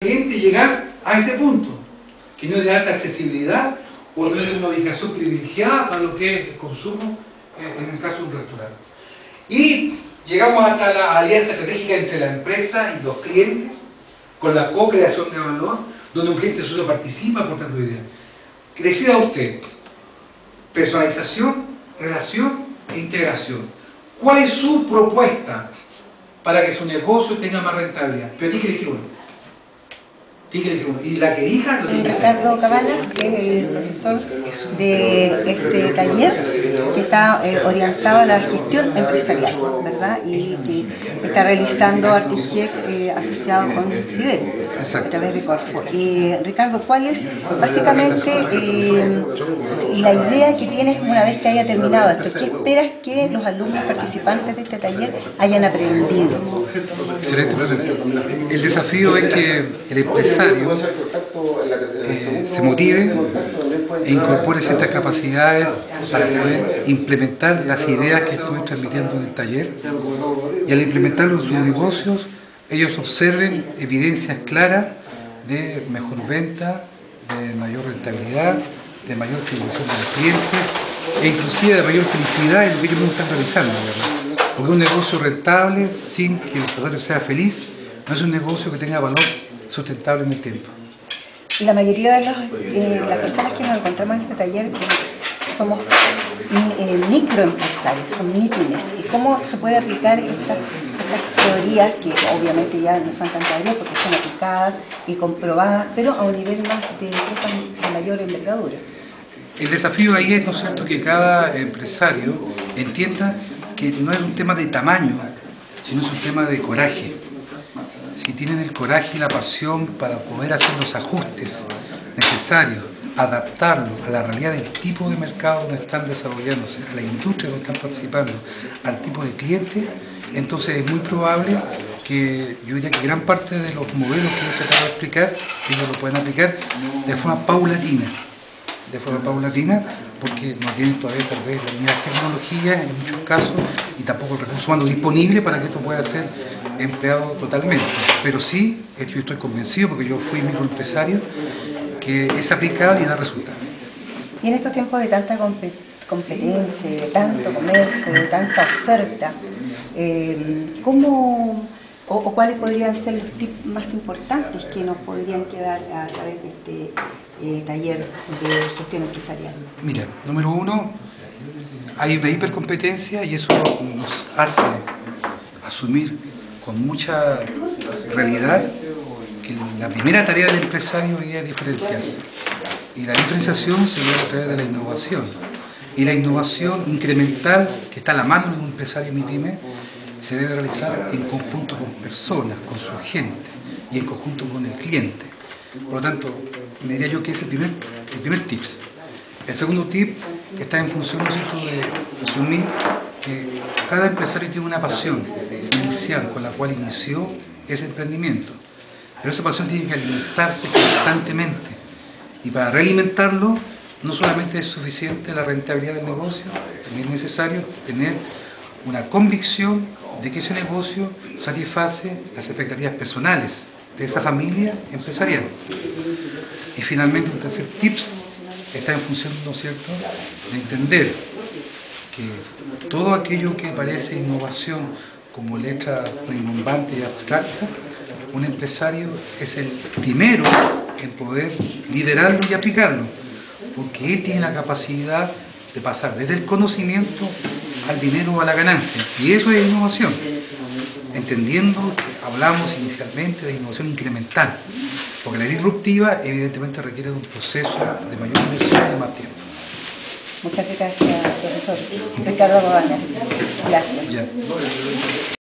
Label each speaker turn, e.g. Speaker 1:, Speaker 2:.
Speaker 1: cliente llegar a ese punto, que no es de alta accesibilidad o no es de una ubicación privilegiada para lo que es el consumo, en el caso de un restaurante. Y llegamos hasta la alianza estratégica entre la empresa y los clientes, con la co-creación de valor, donde un cliente solo participa aportando ideas. Decida usted, personalización, relación e integración. ¿Cuál es su propuesta para que su negocio tenga más rentabilidad? Pero tiene que elegir uno. Y la que elija lo tiene que hacer.
Speaker 2: Ricardo Cabanas, que es el profesor de este taller que está orientado a la gestión empresarial, ¿verdad? Y que está realizando Artigec asociado con CIDEL a través de Corfo. Ricardo, ¿cuál es básicamente la idea que tienes una vez que haya terminado esto? ¿Qué esperas que los alumnos participantes de este taller hayan aprendido?
Speaker 3: Excelente pregunta. El desafío es que el empresario se motive e incorpore ciertas capacidades para poder implementar las ideas que estoy transmitiendo en el taller, y al implementarlo en sus negocios ellos observen evidencias claras de mejor venta, de mayor rentabilidad, de mayor fidelización de los clientes e inclusive de mayor felicidad en lo que ellos mismos están realizando, ¿verdad? Porque un negocio rentable sin que el empresario sea feliz no es un negocio que tenga valor sustentable en el tiempo.
Speaker 2: La mayoría de las personas que nos encontramos en este taller somos microempresarios, son MIPYMES. ¿Y cómo se puede aplicar estas teorías, que obviamente ya no son tan teorías porque son aplicadas y comprobadas, pero a un nivel más de empresas de mayor envergadura?
Speaker 3: El desafío ahí es, ¿no es cierto?, que cada empresario entienda que no es un tema de tamaño, sino es un tema de coraje. Si tienen el coraje y la pasión para poder hacer los ajustes necesarios, adaptarlo a la realidad del tipo de mercado donde están desarrollándose, a la industria donde están participando, al tipo de cliente, entonces es muy probable que yo diría que gran parte de los modelos que yo he tratado de explicar, ellos lo pueden aplicar de forma paulatina. Porque no tienen todavía tal vez las mismas tecnologías en muchos casos y tampoco el recurso humano disponible para que esto pueda ser empleado totalmente. Pero sí, yo estoy convencido, porque yo fui microempresario, que es aplicable y da resultados.
Speaker 2: Y en estos tiempos de tanta competencia, de tanto comercio, de tanta oferta, ¿cuáles podrían ser los tips más importantes que nos podrían quedar a través de este taller de gestión empresarial?
Speaker 3: Mira, número uno, hay una hipercompetencia y eso nos hace asumir con mucha realidad que la primera tarea del empresario es diferenciarse. Y la diferenciación se logra a través de la innovación. Y la innovación incremental, que está a la mano de un empresario MIPYME, se debe realizar en conjunto con personas, con su gente y en conjunto con el cliente. Por lo tanto, me diría yo que es el primer tips. El segundo tip está en función, ¿no es cierto?, de asumir que cada empresario tiene una pasión inicial con la cual inició ese emprendimiento. Pero esa pasión tiene que alimentarse constantemente. Y para realimentarlo, no solamente es suficiente la rentabilidad del negocio, también es necesario tener una convicción de que ese negocio satisface las expectativas personales de esa familia empresarial. Y finalmente, un tercer tips está en función, ¿no es cierto?, de entender que todo aquello que parece innovación como letra rimbombante y abstracta, un empresario es el primero en poder liderarlo y aplicarlo, porque él tiene la capacidad de pasar desde el conocimiento al dinero o a la ganancia, y eso es innovación, entendiendo que hablamos inicialmente de innovación incremental, porque la disruptiva evidentemente requiere de un proceso de mayor inversión y de más tiempo.
Speaker 2: Muchas gracias, profesor Ricardo Cabanas. Gracias.